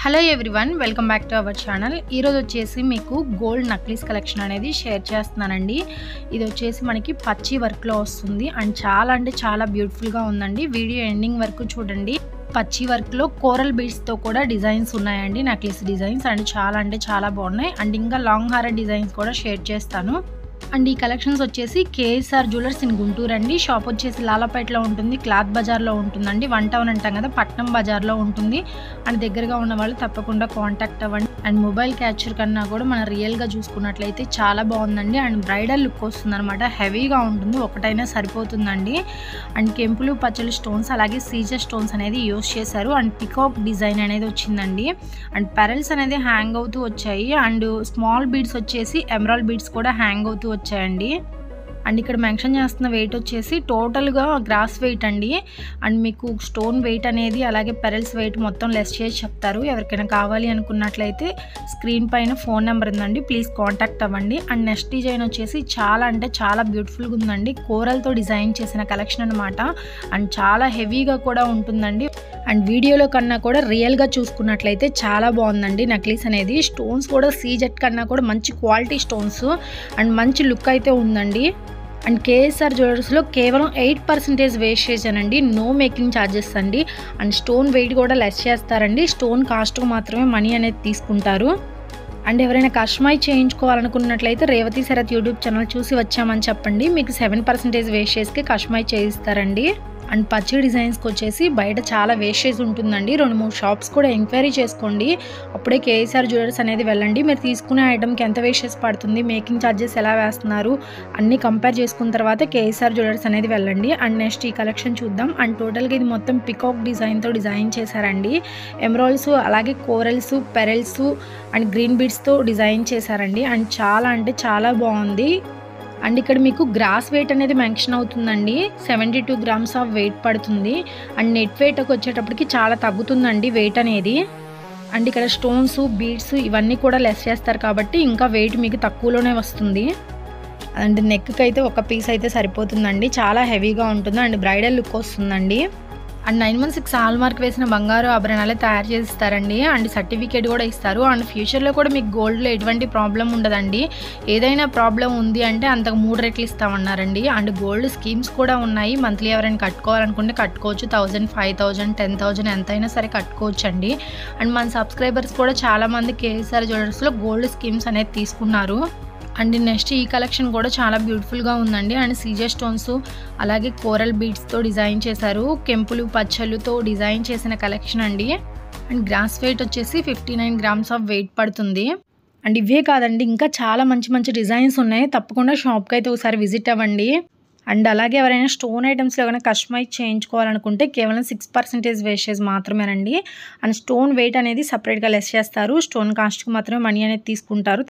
Hello everyone, welcome back to our channel. ఈరోజు వచ్చేసి మీకు గోల్డ్ నక్లీస్ కలెక్షన్ అనేది షేర్ చేస్తున్నానండి. ఇది వచ్చేసి మనకి పచ్చి వర్క్లో వస్తుంది అండ్ చాలా అంటే చాలా బ్యూటిఫుల్గా ఉందండి. వీడియో ఎండింగ్ వరకు చూడండి. పచ్చి వర్క్లో కోరల్ బీడ్స్తో కూడా డిజైన్స్ ఉన్నాయండి, నక్లీస్ డిజైన్స్ అండ్ చాలా అంటే చాలా బాగున్నాయి. అండ్ ఇంకా లాంగ్ హార డిజైన్స్ కూడా షేర్ చేస్తాను. అండ్ ఈ కలెక్షన్స్ వచ్చేసి కేఎస్ఆర్ జ్యువెలర్స్ ఇన్ గుంటూరు అండి. షాప్ వచ్చేసి లాలాపేటలో ఉంటుంది, క్లాత్ బజార్లో ఉంటుందండి. 1 టౌన్ అంటాం కదా, పట్నం బజార్లో ఉంటుంది. అండ్ దగ్గరగా ఉన్న వాళ్ళు తప్పకుండా కాంటాక్ట్ అవ్వండి. అండ్ మొబైల్ క్యాప్చర్ కన్నా కూడా మనం రియల్గా చూసుకున్నట్లయితే చాలా బాగుందండి. అండ్ బ్రైడల్ లుక్ వస్తుంది అనమాట, హెవీగా ఉంటుంది, ఒకటైనా సరిపోతుందండి. అండ్ కెంపులు పచ్చలు స్టోన్స్ అలాగే సీజర్ స్టోన్స్ అనేది యూస్ చేశారు. అండ్ పికాక్ డిజైన్ అనేది వచ్చిందండి. అండ్ పెరల్స్ అనేది హ్యాంగ్ అవుతూ వచ్చాయి. అండ్ స్మాల్ బీడ్స్ వచ్చేసి ఎమరాల్డ్ బీడ్స్ కూడా హ్యాంగ్ అవుతూ వచ్చాయండి. అండ్ ఇక్కడ మెన్షన్ చేస్తున్న వెయిట్ వచ్చేసి టోటల్గా గ్రాస్ వెయిట్ అండి. అండ్ మీకు స్టోన్ వెయిట్ అనేది అలాగే పెరల్స్ వెయిట్ మొత్తం లెస్ చేసి చెప్తారు. ఎవరికైనా కావాలి అనుకున్నట్లయితే స్క్రీన్ పైన ఫోన్ నెంబర్ ఉందండి, ప్లీజ్ కాంటాక్ట్ అవ్వండి. అండ్ నెక్స్ట్ డిజైన్ వచ్చేసి చాలా అంటే చాలా బ్యూటిఫుల్గా ఉందండి. కోరల్తో డిజైన్ చేసిన కలెక్షన్ అనమాట. అండ్ చాలా హెవీగా కూడా ఉంటుందండి. అండ్ వీడియోలో కన్నా కూడా రియల్గా చూసుకున్నట్లయితే చాలా బాగుందండి నక్లీస్ అనేది. స్టోన్స్ కూడా సీజెట్ కన్నా కూడా మంచి క్వాలిటీ స్టోన్స్ అండ్ మంచి లుక్ అయితే ఉందండి. అండ్ కేఎస్ఆర్ జ్యువెలర్స్లో కేవలం 8% వేస్టేజ్ అనండి, నో మేకింగ్ ఛార్జెస్ అండి. అండ్ స్టోన్ వెయిట్ కూడా లెస్ చేస్తారండి. స్టోన్ కాస్ట్కు మాత్రమే మనీ అనేది తీసుకుంటారు. అండ్ ఎవరైనా కస్టమైజ్ చేయించుకోవాలనుకున్నట్లయితే రేవతి శరత్ యూట్యూబ్ ఛానల్ చూసి వచ్చామని చెప్పండి, మీకు 7% వేస్టేజ్కి కస్టమైజ్ చేయిస్తారండి. అండ్ పచ్చి డిజైన్స్కి వచ్చేసి బయట చాలా వేస్టేజ్ ఉంటుందండి. 2-3 షాప్స్ కూడా ఎంక్వైరీ చేసుకోండి, అప్పుడే కేఎస్ఆర్ జ్యువెలర్స్ అనేది వెళ్ళండి. మీరు తీసుకునే ఐటమ్కి ఎంత వేస్టేజ్ పడుతుంది, మేకింగ్ ఛార్జెస్ ఎలా వేస్తున్నారు అన్నీ కంపేర్ చేసుకున్న తర్వాత కేఎస్ఆర్ జ్యువెలర్స్ అనేది వెళ్ళండి. అండ్ నెక్స్ట్ ఈ కలెక్షన్ చూద్దాం. అండ్ టోటల్గా ఇది మొత్తం పికాక్ డిజైన్తో డిజైన్ చేశారండి. ఎమరాల్డ్స్ అలాగే కోరల్స్ పెరల్స్ అండ్ గ్రీన్ బీడ్స్తో డిజైన్ చేశారండి. అండ్ చాలా అంటే చాలా బాగుంది. అండ్ ఇక్కడ మీకు గ్రాస్ వెయిట్ అనేది మెన్షన్ అవుతుందండి. 72 గ్రామ్స్ ఆఫ్ వెయిట్ పడుతుంది. అండ్ నెట్ వెయిట్కి వచ్చేటప్పటికి చాలా తగ్గుతుందండి వెయిట్ అనేది. అండ్ ఇక్కడ స్టోన్స్ బీడ్స్ ఇవన్నీ కూడా లెస్ చేస్తారు కాబట్టి ఇంకా వెయిట్ మీకు తక్కువలోనే వస్తుంది. అండ్ నెక్కి అయితే ఒక పీస్ అయితే సరిపోతుందండి, చాలా హెవీగా ఉంటుంది. అండ్ బ్రైడల్ లుక్ వస్తుందండి. అండ్ 916 హాల్ మార్క్ వేసిన బంగారు ఆభరణాలే తయారు చేసి ఇస్తారండి. అండ్ సర్టిఫికేట్ కూడా ఇస్తారు. అండ్ ఫ్యూచర్లో కూడా మీకు గోల్డ్లో ఎటువంటి ప్రాబ్లం ఉండదండి. ఏదైనా ప్రాబ్లం ఉంది అంటే అంతకు 3 రెట్లు ఇస్తామన్నారండి. అండ్ గోల్డ్ స్కీమ్స్ కూడా ఉన్నాయి. మంత్లీ ఎవరైనా కట్టుకోవాలనుకుంటే కట్టుకోవచ్చు. 1000, 5000, 10,000 ఎంతైనా సరే కట్టుకోవచ్చు అండి. అండ్ మన సబ్స్క్రైబర్స్ కూడా చాలామంది కేఎస్ఆర్ జ్యువెలర్స్లో గోల్డ్ స్కీమ్స్ అనేది తీసుకున్నారు. అండ్ నెక్స్ట్ ఈ కలెక్షన్ కూడా చాలా బ్యూటిఫుల్గా ఉందండి. అండ్ సీజర్ స్టోన్స్ అలాగే కోరల్ బీడ్స్తో డిజైన్ చేశారు. కెంపులు పచ్చలుతో డిజైన్ చేసిన కలెక్షన్ అండి. అండ్ గ్రాస్ వెయిట్ వచ్చేసి 59 గ్రామ్స్ ఆఫ్ వెయిట్ పడుతుంది. అండ్ ఇవే కాదండి, ఇంకా చాలా మంచి మంచి డిజైన్స్ ఉన్నాయి. తప్పకుండా షాప్కి అయితే ఒకసారి విజిట్ అవ్వండి. అండ్ అలాగే ఎవరైనా స్టోన్ ఐటమ్స్లో ఏమైనా కస్టమైజ్ చేయించుకోవాలనుకుంటే కేవలం 6% వేస్టేజ్ మాత్రమేనండి. అండ్ స్టోన్ వెయిట్ అనేది సపరేట్గా లెస్ చేస్తారు. స్టోన్ కాస్ట్కి మాత్రమే మనీ అనేది తీసుకుంటారు.